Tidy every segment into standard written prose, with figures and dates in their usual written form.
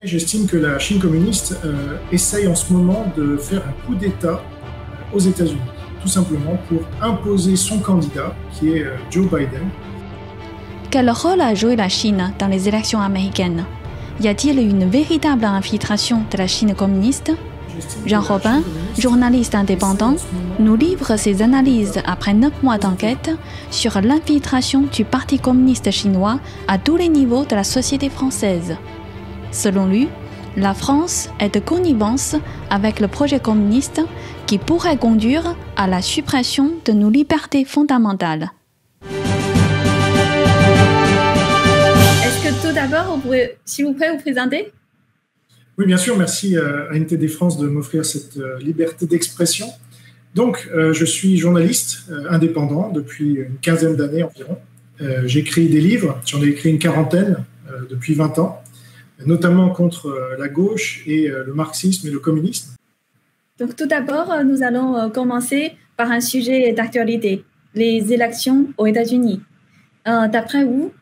J'estime que la Chine communiste essaye en ce moment de faire un coup d'État aux États-Unis, tout simplement pour imposer son candidat, qui est Joe Biden. Quel rôle a joué la Chine dans les élections américaines? Y a-t-il une véritable infiltration de la Chine communiste? Jean Robin, journaliste indépendant, nous livre ses analyses après 9 mois d'enquête sur l'infiltration du Parti communiste chinois à tous les niveaux de la société française. Selon lui, la France est de connivence avec le projet communiste qui pourrait conduire à la suppression de nos libertés fondamentales. Est-ce que tout d'abord, vous pourrez, s'il vous plaît, vous présenter? Oui, bien sûr. Merci à NTD France de m'offrir cette liberté d'expression. Donc, je suis journaliste indépendant depuis une quinzaine d'années environ. J'écris des livres, j'en ai écrit une quarantaine depuis 20 ans, notamment contre la gauche et le marxisme et le communisme. Donc, tout d'abord, nous allons commencer par un sujet d'actualité, les élections aux États-Unis. D'après vous,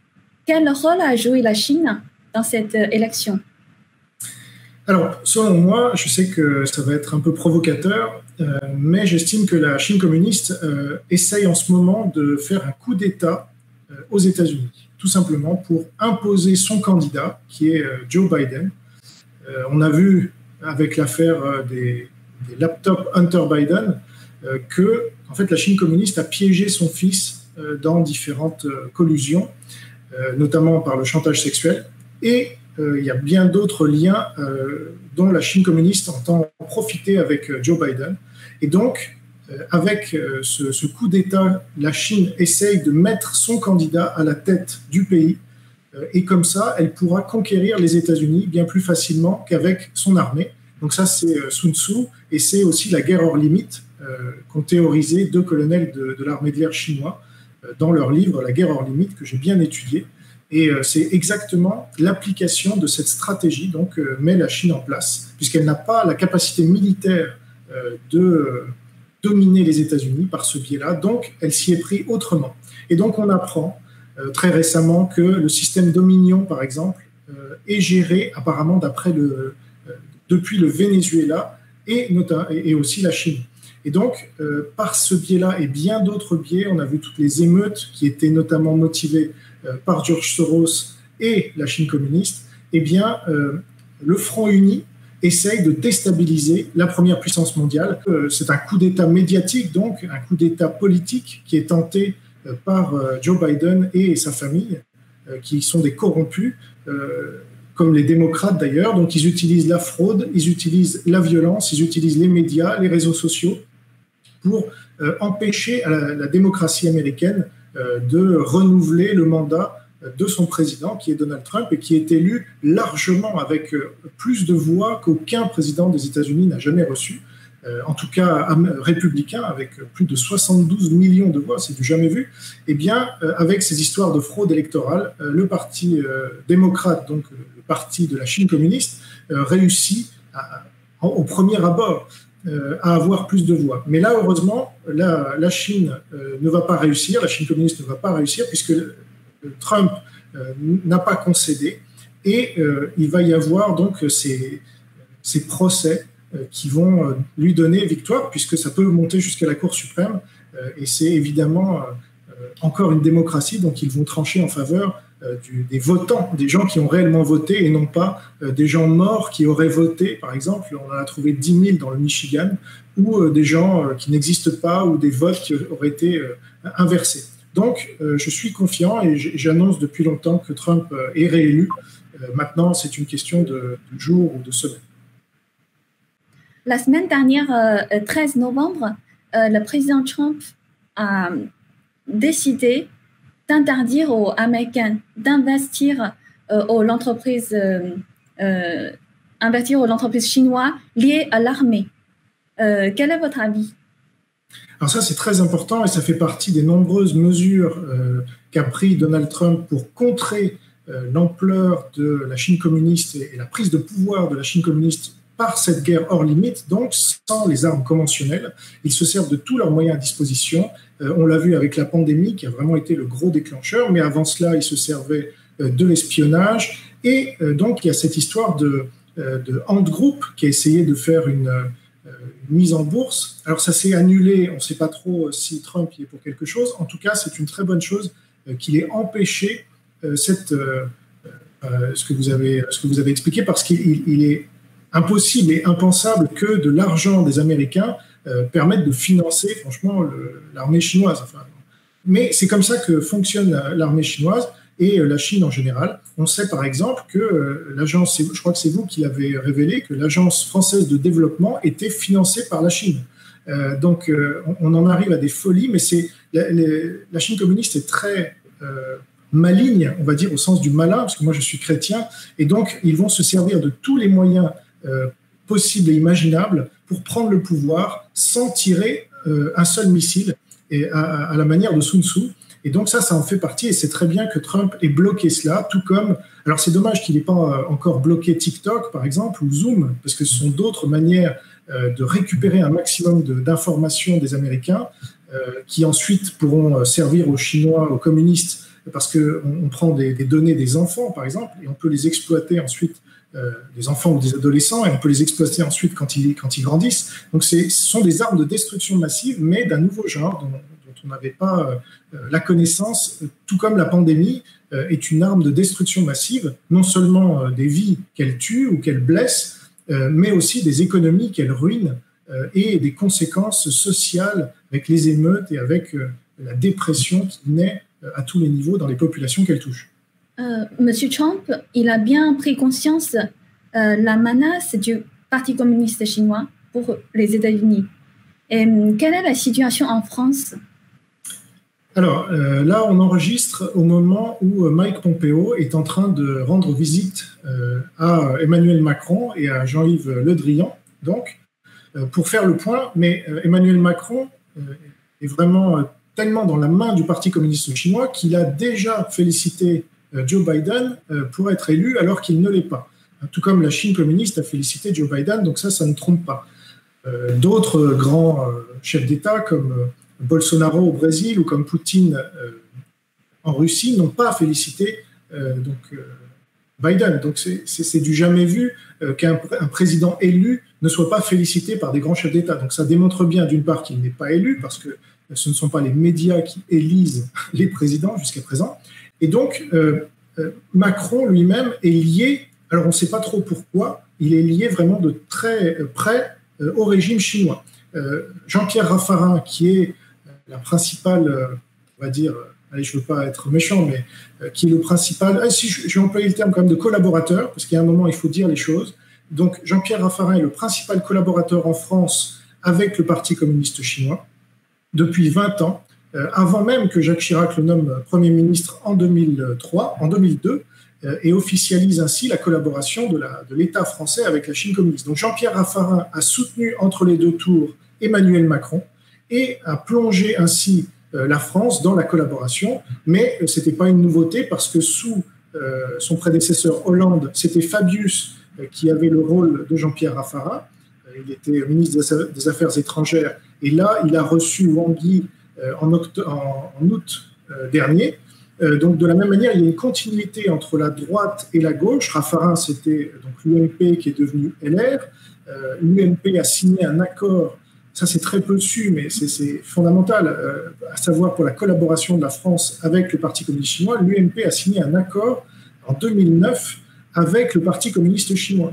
quel rôle a joué la Chine dans cette élection? Alors, selon moi, je sais que ça va être un peu provocateur, mais j'estime que la Chine communiste essaye en ce moment de faire un coup d'État aux États-Unis, tout simplement pour imposer son candidat, qui est Joe Biden. On a vu avec l'affaire des laptops Hunter Biden que, en fait, la Chine communiste a piégé son fils dans différentes collusions, notamment par le chantage sexuel, et il y a bien d'autres liens dont la Chine communiste entend profiter avec Joe Biden. Et donc, avec ce coup d'État, la Chine essaye de mettre son candidat à la tête du pays. Et comme ça, elle pourra conquérir les États-Unis bien plus facilement qu'avec son armée. Donc ça, c'est Sun Tzu, et c'est aussi la guerre hors limite qu'ont théorisé 2 colonels de l'armée de l'air chinois dans leur livre « La guerre hors limite » que j'ai bien étudié. Et c'est exactement l'application de cette stratégie donc met la Chine en place, puisqu'elle n'a pas la capacité militaire de dominer les États-Unis par ce biais-là, donc elle s'y est pris autrement. Et donc on apprend très récemment que le système Dominion, par exemple, est géré apparemment depuis le Venezuela et aussi la Chine. Et donc, par ce biais-là et bien d'autres biais, on a vu toutes les émeutes qui étaient notamment motivées par George Soros et la Chine communiste, eh bien, le Front uni essaye de déstabiliser la première puissance mondiale. C'est un coup d'État médiatique, donc un coup d'État politique qui est tenté par Joe Biden et sa famille, qui sont des corrompus, comme les démocrates d'ailleurs. Donc, ils utilisent la fraude, ils utilisent la violence, ils utilisent les médias, les réseaux sociaux pour empêcher la démocratie américaine de renouveler le mandat de son président, qui est Donald Trump, et qui est élu largement avec plus de voix qu'aucun président des États-Unis n'a jamais reçu, en tout cas républicain, avec plus de 72 millions de voix, c'est du jamais vu. Eh bien, avec ces histoires de fraude électorale, le parti démocrate, donc le parti de la Chine communiste, réussit au premier abord à avoir plus de voix. Mais là, heureusement, la Chine ne va pas réussir, la Chine communiste ne va pas réussir, puisque Trump n'a pas concédé, et il va y avoir donc ces procès qui vont lui donner victoire, puisque ça peut monter jusqu'à la Cour suprême, et c'est évidemment encore une démocratie, donc ils vont trancher en faveur des votants, des gens qui ont réellement voté, et non pas des gens morts qui auraient voté. Par exemple, on en a trouvé 10 000 dans le Michigan, ou des gens qui n'existent pas, ou des votes qui auraient été inversés. Donc, je suis confiant, et j'annonce depuis longtemps que Trump est réélu. Maintenant, c'est une question de jours ou de semaines. La semaine dernière, 13 novembre, le président Trump a décidé d'interdire aux Américains d'investir aux entreprises chinoises liées à l'armée. Quel est votre avis? Alors ça, c'est très important, et ça fait partie des nombreuses mesures qu'a pris Donald Trump pour contrer l'ampleur de la Chine communiste et la prise de pouvoir de la Chine communiste par cette guerre hors limite, donc sans les armes conventionnelles. Ils se servent de tous leurs moyens à disposition. On l'a vu avec la pandémie, qui a vraiment été le gros déclencheur, mais avant cela, ils se servaient de l'espionnage. Et donc, il y a cette histoire de Ant Group qui a essayé de faire une mise en bourse. Alors, ça s'est annulé. On ne sait pas trop si Trump y est pour quelque chose. En tout cas, c'est une très bonne chose qu'il ait empêché ce que vous avez expliqué, parce qu'il est impossible et impensable que de l'argent des Américains permette de financer, franchement, l'armée chinoise. Enfin, mais c'est comme ça que fonctionne l'armée chinoise et la Chine en général. On sait par exemple que l'agence, je crois que c'est vous qui l'avez révélé, que l'agence française de développement était financée par la Chine. Donc on en arrive à des folies, mais la Chine communiste est très maligne, on va dire, au sens du malin, parce que moi je suis chrétien, et donc ils vont se servir de tous les moyens possibles et imaginables pour prendre le pouvoir sans tirer un seul missile, et à la manière de Sun Tzu. Et donc ça en fait partie, et c'est très bien que Trump ait bloqué cela, tout comme, alors c'est dommage qu'il n'ait pas encore bloqué TikTok par exemple, ou Zoom, parce que ce sont d'autres manières de récupérer un maximum d'informations des Américains, qui ensuite pourront servir aux Chinois, aux communistes, parce qu'on prend des données des enfants par exemple, et on peut les exploiter ensuite, des enfants ou des adolescents, et on peut les exploiter ensuite quand ils grandissent. Donc ce sont des armes de destruction massive, mais d'un nouveau genre dont on n'avait pas la connaissance, tout comme la pandémie est une arme de destruction massive, non seulement des vies qu'elle tue ou qu'elle blesse, mais aussi des économies qu'elle ruine, et des conséquences sociales avec les émeutes et avec la dépression qui naît à tous les niveaux dans les populations qu'elle touche. Monsieur Trump, il a bien pris conscience la menace du Parti communiste chinois pour les États-Unis. Et quelle est la situation en France? Alors là, on enregistre au moment où Mike Pompeo est en train de rendre visite à Emmanuel Macron et à Jean-Yves Le Drian, donc, pour faire le point. Mais Emmanuel Macron est vraiment tellement dans la main du Parti communiste chinois qu'il a déjà félicité Joe Biden pour être élu alors qu'il ne l'est pas. Tout comme la Chine communiste a félicité Joe Biden, donc ça ne trompe pas. D'autres grands chefs d'État comme Bolsonaro au Brésil ou comme Poutine en Russie n'ont pas félicité Biden. Donc c'est du jamais vu qu'un président élu ne soit pas félicité par des grands chefs d'État. Donc ça démontre bien d'une part qu'il n'est pas élu, parce que ce ne sont pas les médias qui élisent les présidents jusqu'à présent. Et donc Macron lui-même est lié, alors on ne sait pas trop pourquoi, il est lié vraiment de très près au régime chinois. Jean-Pierre Raffarin, qui est la principale, on va dire, allez, je ne veux pas être méchant, mais qui est le principal, si je vais employer le terme quand même de collaborateur, parce qu'il y a un moment, il faut dire les choses. Donc Jean-Pierre Raffarin est le principal collaborateur en France avec le Parti communiste chinois depuis 20 ans, avant même que Jacques Chirac le nomme Premier ministre en 2002, et officialise ainsi la collaboration de l'État français avec la Chine communiste. Donc Jean-Pierre Raffarin a soutenu entre les deux tours Emmanuel Macron et a plongé ainsi la France dans la collaboration, mais ce n'était pas une nouveauté, parce que sous son prédécesseur Hollande, c'était Fabius qui avait le rôle de Jean-Pierre Raffarin. Il était ministre des Affaires étrangères, et là, il a reçu Wang Yi en août dernier. Donc, de la même manière, il y a une continuité entre la droite et la gauche. Raffarin, c'était donc l'UMP qui est devenu LR. L'UMP a signé un accord, ça c'est très peu su, mais c'est fondamental, à savoir pour la collaboration de la France avec le Parti communiste chinois. L'UMP a signé un accord en 2009 avec le Parti communiste chinois.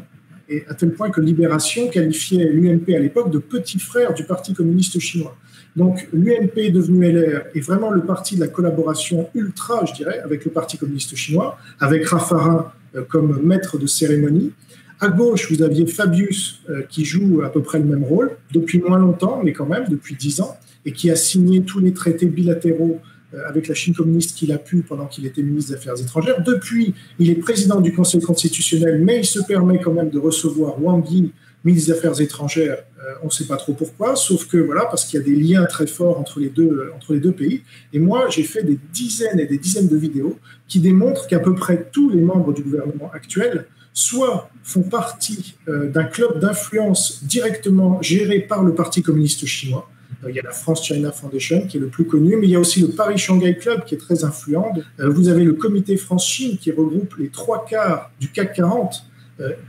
Et à tel point que Libération qualifiait l'UMP à l'époque de petit frère du Parti communiste chinois. Donc l'UMP est devenu LR est vraiment le parti de la collaboration ultra, je dirais, avec le Parti communiste chinois, avec Raffarin comme maître de cérémonie. À gauche, vous aviez Fabius qui joue à peu près le même rôle, depuis moins longtemps, mais quand même depuis 10 ans, et qui a signé tous les traités bilatéraux avec la Chine communiste qu'il a pu pendant qu'il était ministre des Affaires étrangères. Depuis, il est président du Conseil constitutionnel, mais il se permet quand même de recevoir Wang Yi, ministre des Affaires étrangères. On ne sait pas trop pourquoi, sauf que voilà, parce qu'il y a des liens très forts entre les deux pays. Et moi, j'ai fait des dizaines et des dizaines de vidéos qui démontrent qu'à peu près tous les membres du gouvernement actuel soit font partie d'un club d'influence directement géré par le Parti communiste chinois, Il y a la France-China Foundation qui est le plus connu, mais il y a aussi le Paris-Shanghai Club qui est très influent. Vous avez le comité France-Chine qui regroupe les 3/4 du CAC 40,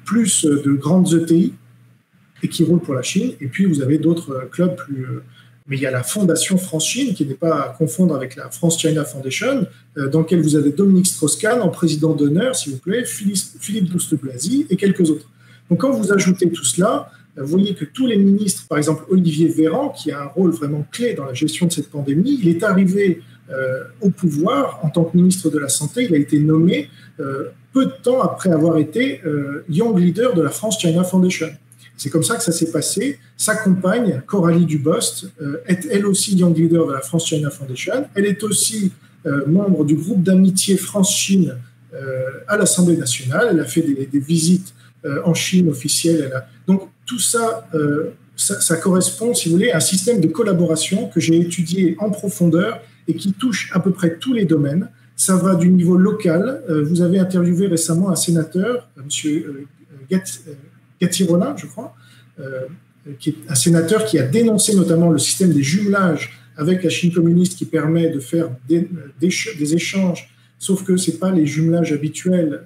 plus de grandes ETI, et qui roule pour la Chine. Et puis, vous avez d'autres clubs plus... mais il y a la Fondation France-Chine, qui n'est pas à confondre avec la France-China Foundation, dans laquelle vous avez Dominique Strauss-Kahn en président d'honneur, s'il vous plaît, Philippe Douste-Blazy et quelques autres. Donc, quand vous ajoutez tout cela, vous voyez que tous les ministres, par exemple Olivier Véran, qui a un rôle vraiment clé dans la gestion de cette pandémie, il est arrivé au pouvoir en tant que ministre de la Santé. Il a été nommé peu de temps après avoir été Young Leader de la France-China Foundation. C'est comme ça que ça s'est passé. Sa compagne, Coralie Dubost, est elle aussi Young Leader de la France-China Foundation. Elle est aussi membre du groupe d'amitié France-Chine à l'Assemblée nationale. Elle a fait des visites en Chine officielles. Donc tout ça, ça correspond, si vous voulez, à un système de collaboration que j'ai étudié en profondeur et qui touche à peu près tous les domaines. Ça va du niveau local. Vous avez interviewé récemment un sénateur, M. Gatti-Rollin, je crois, qui est un sénateur qui a dénoncé notamment le système des jumelages avec la Chine communiste qui permet de faire des échanges, sauf que ce n'est pas les jumelages habituels,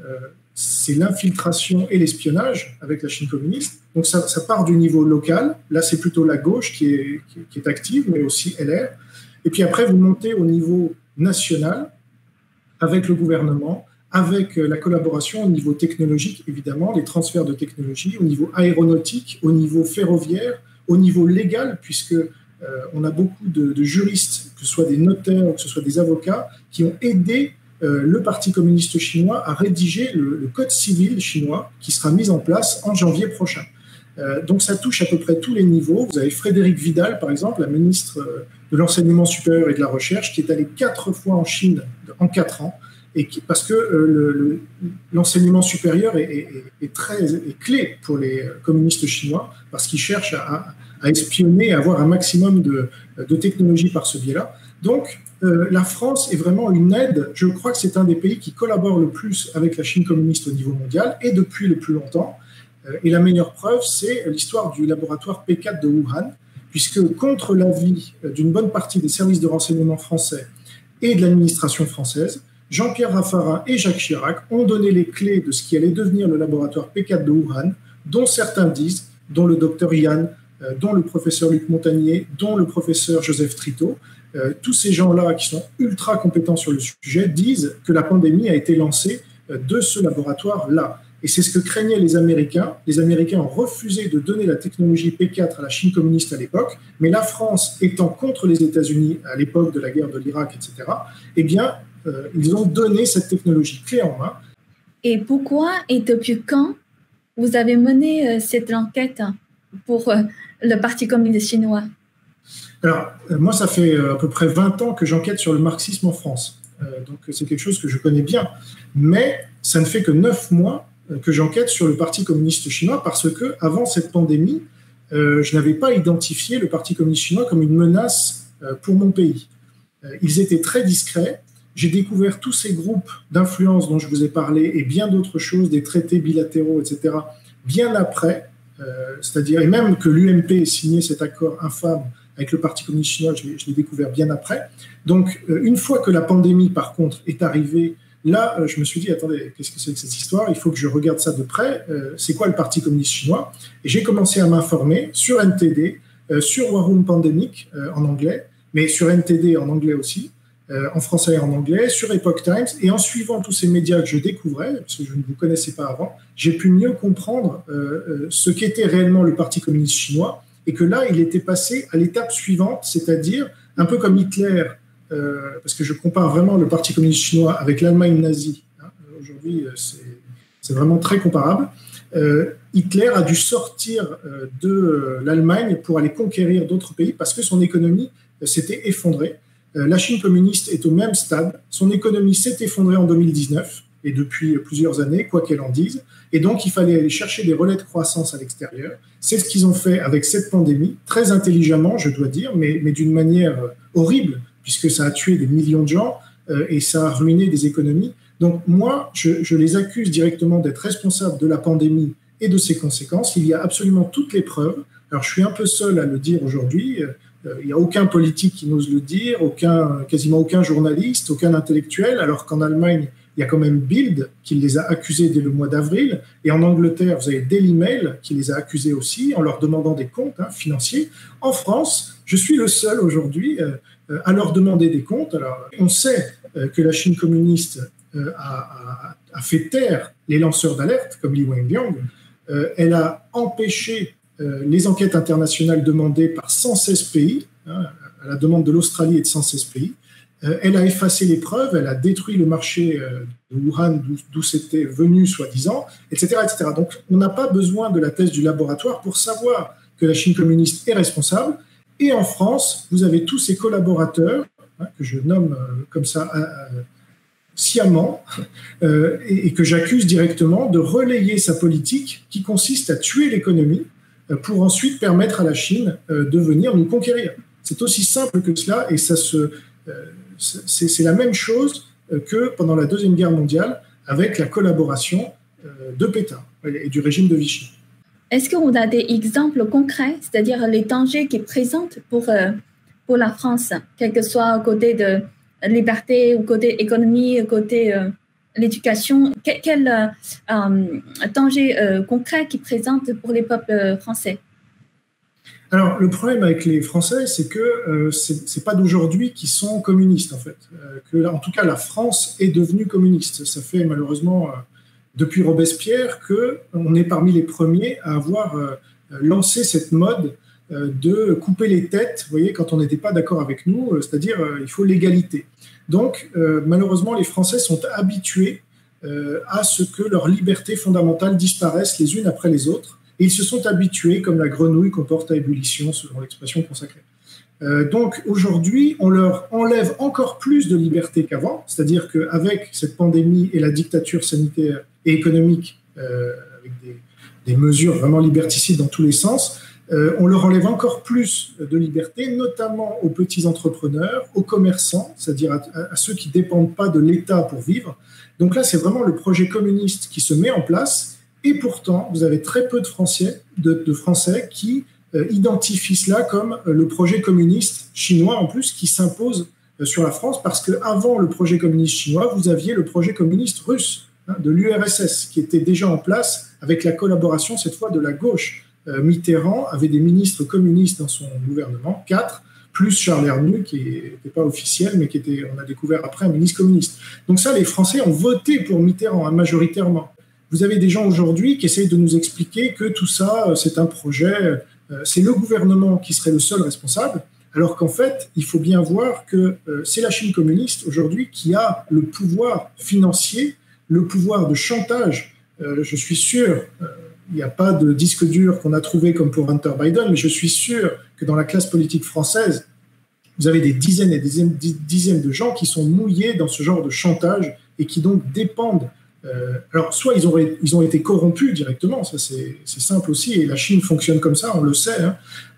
c'est l'infiltration et l'espionnage avec la Chine communiste. Donc ça part du niveau local, là c'est plutôt la gauche qui est active, mais aussi LR. Et puis après, vous montez au niveau national avec le gouvernement, avec la collaboration au niveau technologique, évidemment, les transferts de technologie, au niveau aéronautique, au niveau ferroviaire, au niveau légal, puisque on a beaucoup de juristes, que ce soit des notaires ou que ce soit des avocats, qui ont aidé le Parti communiste chinois à rédiger le code civil chinois qui sera mis en place en janvier prochain. Donc ça touche à peu près tous les niveaux. Vous avez Frédérique Vidal, par exemple, la ministre de l'Enseignement supérieur et de la Recherche, qui est allée 4 fois en Chine en 4 ans, parce que l'enseignement supérieur est clé pour les communistes chinois, parce qu'ils cherchent à espionner, à avoir un maximum de technologie par ce biais-là. Donc, la France est vraiment une aide. Je crois que c'est un des pays qui collabore le plus avec la Chine communiste au niveau mondial, et depuis le plus longtemps. Et la meilleure preuve, c'est l'histoire du laboratoire P4 de Wuhan, puisque contre l'avis d'une bonne partie des services de renseignement français et de l'administration française, Jean-Pierre Raffarin et Jacques Chirac ont donné les clés de ce qui allait devenir le laboratoire P4 de Wuhan, dont certains disent, dont le docteur Yann, dont le professeur Luc Montagnier, dont le professeur Joseph Trito, tous ces gens-là qui sont ultra compétents sur le sujet disent que la pandémie a été lancée de ce laboratoire-là. Et c'est ce que craignaient les Américains. Les Américains ont refusé de donner la technologie P4 à la Chine communiste à l'époque, mais la France étant contre les États-Unis à l'époque de la guerre de l'Irak, etc., eh bien, ils ont donné cette technologie clé en main. Et pourquoi et depuis quand vous avez mené cette enquête pour le Parti communiste chinois? Alors, moi, ça fait à peu près 20 ans que j'enquête sur le marxisme en France. Donc, c'est quelque chose que je connais bien. Mais ça ne fait que 9 mois que j'enquête sur le Parti communiste chinois parce que, avant cette pandémie, je n'avais pas identifié le Parti communiste chinois comme une menace pour mon pays. Ils étaient très discrets. J'ai découvert tous ces groupes d'influence dont je vous ai parlé et bien d'autres choses, des traités bilatéraux, etc., bien après, c'est-à-dire, et même que l'UMP ait signé cet accord infâme avec le Parti communiste chinois, je l'ai découvert bien après. Donc, une fois que la pandémie, par contre, est arrivée, là, je me suis dit, attendez, qu'est-ce que c'est que cette histoire? Il faut que je regarde ça de près. C'est quoi le Parti communiste chinois? Et j'ai commencé à m'informer sur NTD, sur War Room Pandemic en anglais, mais sur NTD en anglais aussi, en français et en anglais, sur Epoch Times. Et en suivant tous ces médias que je découvrais, parce que je ne vous connaissais pas avant, j'ai pu mieux comprendre ce qu'était réellement le Parti communiste chinois, et que là, il était passé à l'étape suivante, c'est-à-dire un peu comme Hitler, parce que je compare vraiment le Parti communiste chinois avec l'Allemagne nazie. Hein, aujourd'hui, c'est vraiment très comparable. Hitler a dû sortir de l'Allemagne pour aller conquérir d'autres pays parce que son économie s'était effondrée. La Chine communiste est au même stade. Son économie s'est effondrée en 2019 et depuis plusieurs années, quoi qu'elle en dise. Et donc, il fallait aller chercher des relais de croissance à l'extérieur. C'est ce qu'ils ont fait avec cette pandémie, très intelligemment, je dois dire, mais d'une manière horrible, puisque ça a tué des millions de gens et ça a ruiné des économies. Donc, moi, je les accuse directement d'être responsables de la pandémie et de ses conséquences. Il y a absolument toutes les preuves. Alors, je suis un peu seul à le dire aujourd'hui. Il n'y a aucun politique qui n'ose le dire, quasiment aucun journaliste, aucun intellectuel, alors qu'en Allemagne, il y a quand même Bild qui les a accusés dès le mois d'avril. Et en Angleterre, vous avez Daily Mail qui les a accusés aussi en leur demandant des comptes financiers. En France, je suis le seul aujourd'hui à leur demander des comptes. Alors, on sait que la Chine communiste a fait taire les lanceurs d'alerte, comme Li Wenliang. Elle a empêché les enquêtes internationales demandées par 116 pays, à la demande de l'Australie et de 116 pays. Elle a effacé les preuves, elle a détruit le marché de Wuhan, d'où c'était venu, soi-disant, etc., etc. Donc, on n'a pas besoin de la thèse du laboratoire pour savoir que la Chine communiste est responsable. Et en France, vous avez tous ces collaborateurs, que je nomme comme ça sciemment, et que j'accuse directement de relayer sa politique qui consiste à tuer l'économie pour ensuite permettre à la Chine de venir nous conquérir. C'est aussi simple que cela, et c'est la même chose que pendant la Deuxième Guerre mondiale avec la collaboration de Pétain et du régime de Vichy. Est-ce qu'on a des exemples concrets, c'est-à-dire les dangers qu'ils présentent pour la France, quel que soit côté de liberté, ou côté économie, ou côté l'éducation, quel danger concret qu'ils présentent pour les peuples français? Alors, le problème avec les Français, c'est que c'est pas d'aujourd'hui qu'ils sont communistes, en fait. En tout cas, la France est devenue communiste. Ça fait malheureusement, depuis Robespierre, qu'on est parmi les premiers à avoir lancé cette mode de couper les têtes, vous voyez, quand on n'était pas d'accord avec nous, c'est-à-dire il faut l'égalité. Donc, malheureusement, les Français sont habitués à ce que leurs libertés fondamentales disparaissent les unes après les autres. Et ils se sont habitués, comme la grenouille qu'on porte à ébullition, selon l'expression consacrée. Donc aujourd'hui, on leur enlève encore plus de liberté qu'avant, c'est-à-dire qu'avec cette pandémie et la dictature sanitaire et économique, avec des mesures vraiment liberticides dans tous les sens, on leur enlève encore plus de liberté, notamment aux petits entrepreneurs, aux commerçants, c'est-à-dire à ceux qui ne dépendent pas de l'État pour vivre. Donc là, c'est vraiment le projet communiste qui se met en place. Et pourtant, vous avez très peu de Français qui identifient cela comme le projet communiste chinois, en plus, qui s'impose sur la France, parce qu'avant le projet communiste chinois, vous aviez le projet communiste russe, de l'URSS, qui était déjà en place avec la collaboration, cette fois, de la gauche. Mitterrand avait des ministres communistes dans son gouvernement, 4, plus Charles Hernu, qui n'était pas officiel, mais qui était, on a découvert après, un ministre communiste. Donc ça, les Français ont voté pour Mitterrand, majoritairement. Vous avez des gens aujourd'hui qui essayent de nous expliquer que tout ça, c'est un projet, c'est le gouvernement qui serait le seul responsable, alors qu'en fait, il faut bien voir que c'est la Chine communiste aujourd'hui qui a le pouvoir financier, le pouvoir de chantage. Je suis sûr, il n'y a pas de disque dur qu'on a trouvé comme pour Hunter Biden, mais je suis sûr que dans la classe politique française, vous avez des dizaines et des dizaines de gens qui sont mouillés dans ce genre de chantage et qui donc dépendent. Alors, soit ils ont été corrompus directement, ça c'est simple aussi, et la Chine fonctionne comme ça, on le sait.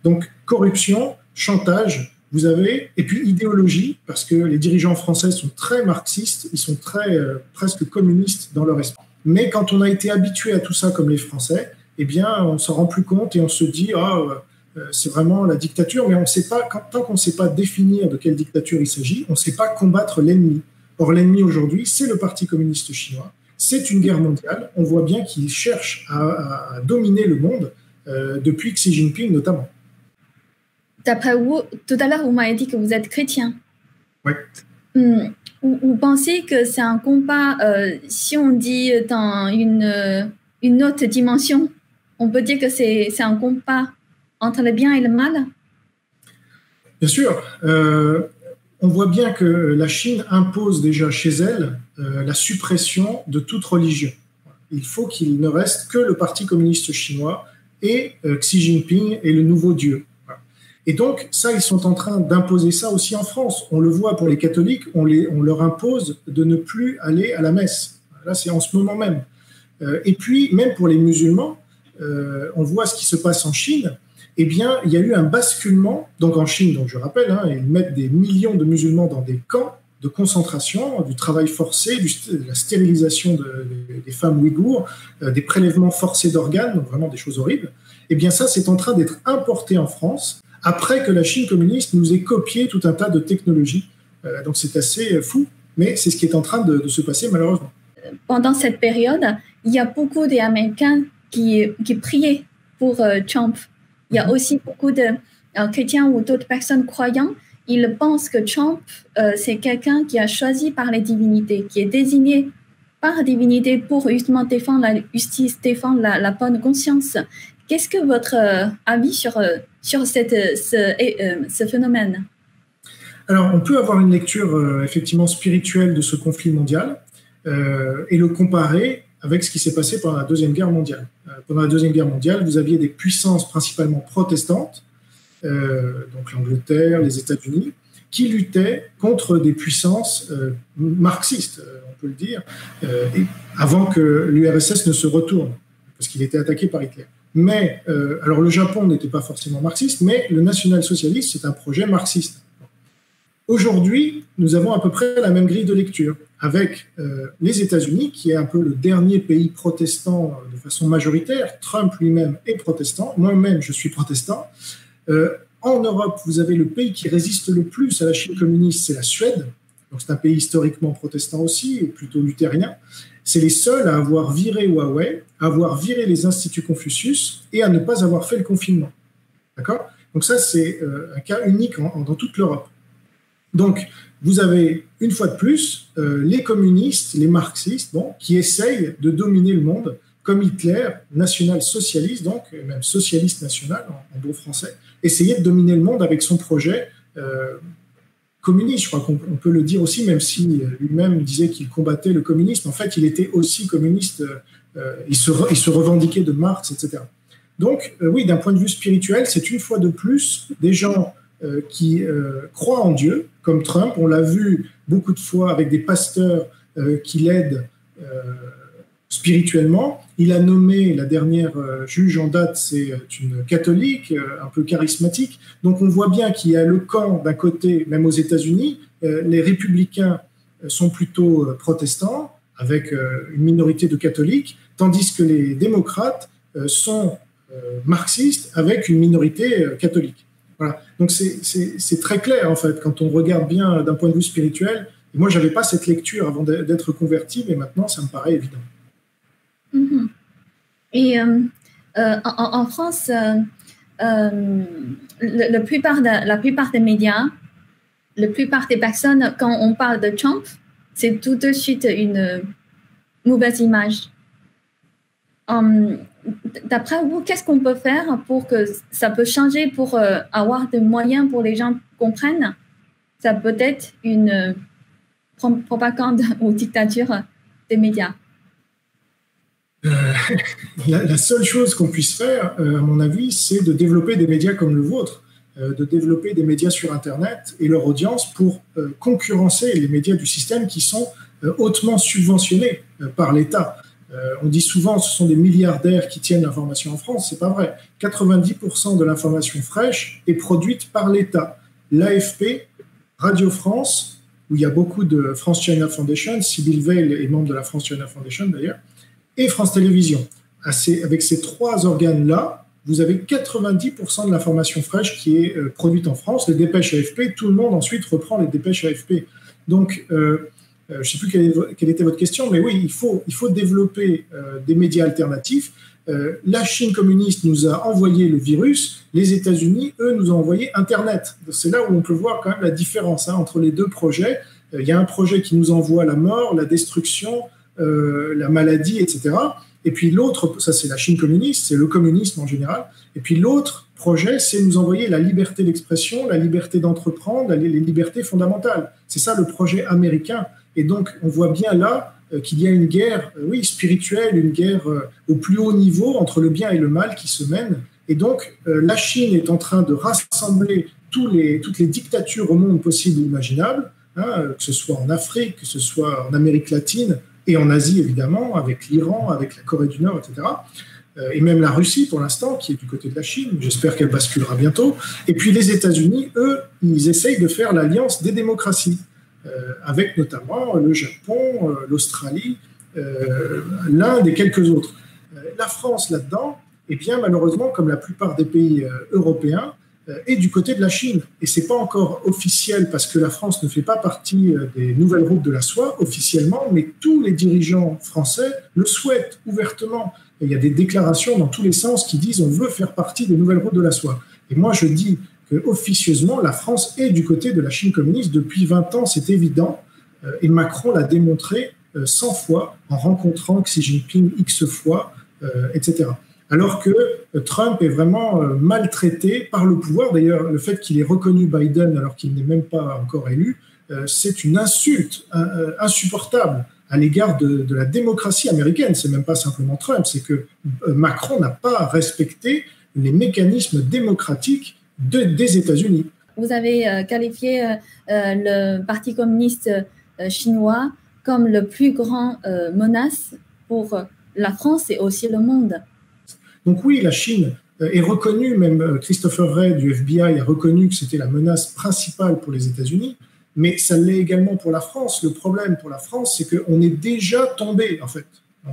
Donc, corruption, chantage, vous avez, et puis idéologie, parce que les dirigeants français sont très marxistes, ils sont très presque communistes dans leur esprit. Mais quand on a été habitué à tout ça comme les Français, eh bien, on s'en rend plus compte et on se dit, c'est vraiment la dictature, mais on sait pas, tant qu'on ne sait pas définir de quelle dictature il s'agit, on ne sait pas combattre l'ennemi. Or, l'ennemi aujourd'hui, c'est le Parti communiste chinois. C'est une guerre mondiale. On voit bien qu'ils cherchent à dominer le monde depuis Xi Jinping notamment. D'après vous, tout à l'heure, vous m'avez dit que vous êtes chrétien. Oui. Vous pensez que c'est un combat, si on dit dans une autre dimension, on peut dire que c'est un combat entre le bien et le mal? Bien sûr. On voit bien que la Chine impose déjà chez elle la suppression de toute religion. Il faut qu'il ne reste que le Parti communiste chinois et Xi Jinping est le nouveau Dieu. Et donc, ça, ils sont en train d'imposer ça aussi en France. On le voit pour les catholiques, on leur impose de ne plus aller à la messe. Là, c'est en ce moment même. Et puis, même pour les musulmans, on voit ce qui se passe en Chine. Eh bien, il y a eu un basculement, donc en Chine, donc je rappelle, ils mettent des millions de musulmans dans des camps de concentration, du travail forcé, de la stérilisation des femmes ouïghours, des prélèvements forcés d'organes, donc vraiment des choses horribles. Eh bien, ça, c'est en train d'être importé en France après que la Chine communiste nous ait copié tout un tas de technologies. Donc c'est assez fou, mais c'est ce qui est en train de se passer malheureusement. Pendant cette période, il y a beaucoup d'Américains qui priaient pour Trump. Il y a aussi beaucoup de chrétiens ou d'autres personnes croyantes. Ils pensent que Trump, c'est quelqu'un qui a choisi par les divinités, qui est désigné par divinité pour justement défendre la justice, défendre la bonne conscience. Qu'est-ce que votre avis sur ce phénomène? Alors, on peut avoir une lecture effectivement spirituelle de ce conflit mondial et le comparer avec ce qui s'est passé pendant la Deuxième Guerre mondiale. Pendant la Deuxième Guerre mondiale, vous aviez des puissances principalement protestantes, donc l'Angleterre, les États-Unis, qui luttaient contre des puissances marxistes, on peut le dire, avant que l'URSS ne se retourne, parce qu'il était attaqué par Hitler. Mais, alors le Japon n'était pas forcément marxiste, mais le national-socialisme, c'est un projet marxiste. Aujourd'hui, nous avons à peu près la même grille de lecture, avec les États-Unis, qui est un peu le dernier pays protestant de façon majoritaire. Trump lui-même est protestant, moi-même je suis protestant. En Europe, vous avez le pays qui résiste le plus à la Chine communiste, c'est la Suède. Donc c'est un pays historiquement protestant aussi, plutôt luthérien. C'est les seuls à avoir viré Huawei, à avoir viré les instituts Confucius et à ne pas avoir fait le confinement. D'accord ? Donc ça, c'est un cas unique dans toute l'Europe. Donc, vous avez, une fois de plus, les communistes, les marxistes, bon, qui essayent de dominer le monde, comme Hitler, national-socialiste, donc, même socialiste national, en bon français, essayait de dominer le monde avec son projet communiste. Je crois qu'on peut le dire aussi, même si lui-même disait qu'il combattait le communisme. En fait, il était aussi communiste, il se revendiquait de Marx, etc. Donc, oui, d'un point de vue spirituel, c'est une fois de plus des gens qui croient en Dieu, comme Trump. On l'a vu beaucoup de fois avec des pasteurs qui l'aident spirituellement. Il a nommé la dernière juge en date, c'est une catholique, un peu charismatique. Donc on voit bien qu'il y a le camp d'un côté, même aux États-Unis, les républicains sont plutôt protestants, avec une minorité de catholiques, tandis que les démocrates sont marxistes, avec une minorité catholique. Voilà. Donc c'est très clair en fait quand on regarde bien d'un point de vue spirituel. Et moi j'avais pas cette lecture avant d'être converti, mais maintenant ça me paraît évident. Mm-hmm. Et en France, la plupart des médias, la plupart des personnes, quand on parle de Trump, c'est tout de suite une mauvaise image. D'après vous, qu'est-ce qu'on peut faire pour que ça peut changer, pour avoir des moyens pour les gens comprennent? Ça peut être une propagande ou dictature des médias. La seule chose qu'on puisse faire, à mon avis, c'est de développer des médias comme le vôtre, de développer des médias sur Internet et leur audience pour concurrencer les médias du système qui sont hautement subventionnés par l'État. On dit souvent ce sont des milliardaires qui tiennent l'information en France, c'est pas vrai. 90% de l'information fraîche est produite par l'État. L'AFP, Radio France, où il y a beaucoup de France China Foundation, Sybille Veil est membre de la France China Foundation d'ailleurs, et France Télévisions. Avec ces trois organes-là, vous avez 90% de l'information fraîche qui est produite en France. Les dépêches AFP, tout le monde ensuite reprend les dépêches AFP. Donc, je ne sais plus quelle était votre question, mais oui, il faut développer des médias alternatifs. La Chine communiste nous a envoyé le virus, les États-Unis, eux, nous ont envoyé Internet. C'est là où on peut voir quand même la différence entre les deux projets. Il y a un projet qui nous envoie la mort, la destruction, la maladie, etc. Et puis l'autre, ça c'est la Chine communiste, c'est le communisme en général. Et puis l'autre projet, c'est nous envoyer la liberté d'expression, la liberté d'entreprendre, les libertés fondamentales. C'est ça le projet américain. Et donc, on voit bien là qu'il y a une guerre, oui, spirituelle, une guerre au plus haut niveau entre le bien et le mal qui se mène. Et donc, la Chine est en train de rassembler toutes les dictatures au monde possible et imaginable, que ce soit en Afrique, que ce soit en Amérique latine et en Asie, évidemment, avec l'Iran, avec la Corée du Nord, etc. Et même la Russie, pour l'instant, qui est du côté de la Chine. J'espère qu'elle basculera bientôt. Et puis, les États-Unis, eux, ils essayent de faire l'alliance des démocraties. Avec notamment le Japon, l'Australie, l'Inde et quelques autres. La France, là-dedans, eh bien, malheureusement, comme la plupart des pays européens, est du côté de la Chine. Et ce n'est pas encore officiel parce que la France ne fait pas partie des nouvelles routes de la soie officiellement, mais tous les dirigeants français le souhaitent ouvertement. Et il y a des déclarations dans tous les sens qui disent on veut faire partie des nouvelles routes de la soie. Et moi, je dis que officieusement, la France est du côté de la Chine communiste depuis 20 ans, c'est évident. Et Macron l'a démontré 100 fois en rencontrant Xi Jinping X fois, etc. Alors que Trump est vraiment maltraité par le pouvoir. D'ailleurs, le fait qu'il ait reconnu Biden alors qu'il n'est même pas encore élu, c'est une insulte insupportable à l'égard de la démocratie américaine. C'est même pas simplement Trump, c'est que Macron n'a pas respecté les mécanismes démocratiques des États-Unis. Vous avez qualifié le Parti communiste chinois comme le plus grand menace pour la France et aussi le monde. Donc oui, la Chine est reconnue, même Christopher Wray du FBI a reconnu que c'était la menace principale pour les États-Unis, mais ça l'est également pour la France. Le problème pour la France, c'est qu'on est déjà tombé, en fait.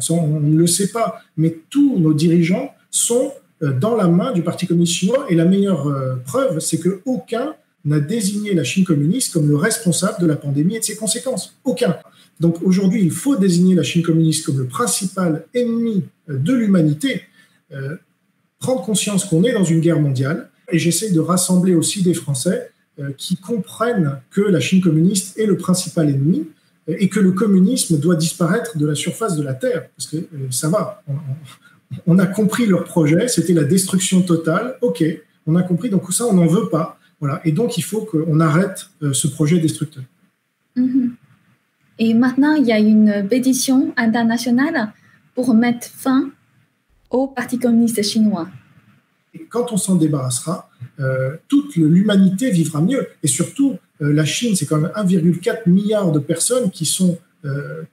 On ne le sait pas, mais tous nos dirigeants sont dans la main du Parti communiste chinois, et la meilleure preuve, c'est qu'aucun n'a désigné la Chine communiste comme le responsable de la pandémie et de ses conséquences. Aucun. Donc aujourd'hui, il faut désigner la Chine communiste comme le principal ennemi de l'humanité, prendre conscience qu'on est dans une guerre mondiale, et j'essaie de rassembler aussi des Français qui comprennent que la Chine communiste est le principal ennemi et que le communisme doit disparaître de la surface de la Terre, parce que ça va, on a compris leur projet, c'était la destruction totale, ok, on a compris, donc ça on n'en veut pas, voilà, et donc il faut qu'on arrête ce projet destructeur. Et maintenant, il y a une pétition internationale pour mettre fin au Parti communiste chinois. Et quand on s'en débarrassera, toute l'humanité vivra mieux. Et surtout, la Chine, c'est quand même 1,4 milliard de personnes qui sont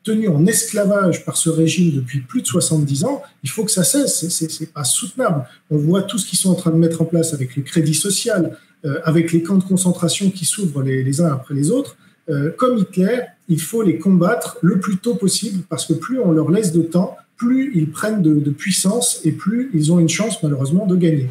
tenues en esclavage par ce régime depuis plus de 70 ans. Il faut que ça cesse, c'est pas soutenable. On voit tout ce qu'ils sont en train de mettre en place avec le crédit social, avec les camps de concentration qui s'ouvrent les uns après les autres. Comme Hitler, il faut les combattre le plus tôt possible, parce que plus on leur laisse de temps, plus ils prennent de puissance et plus ils ont une chance malheureusement de gagner.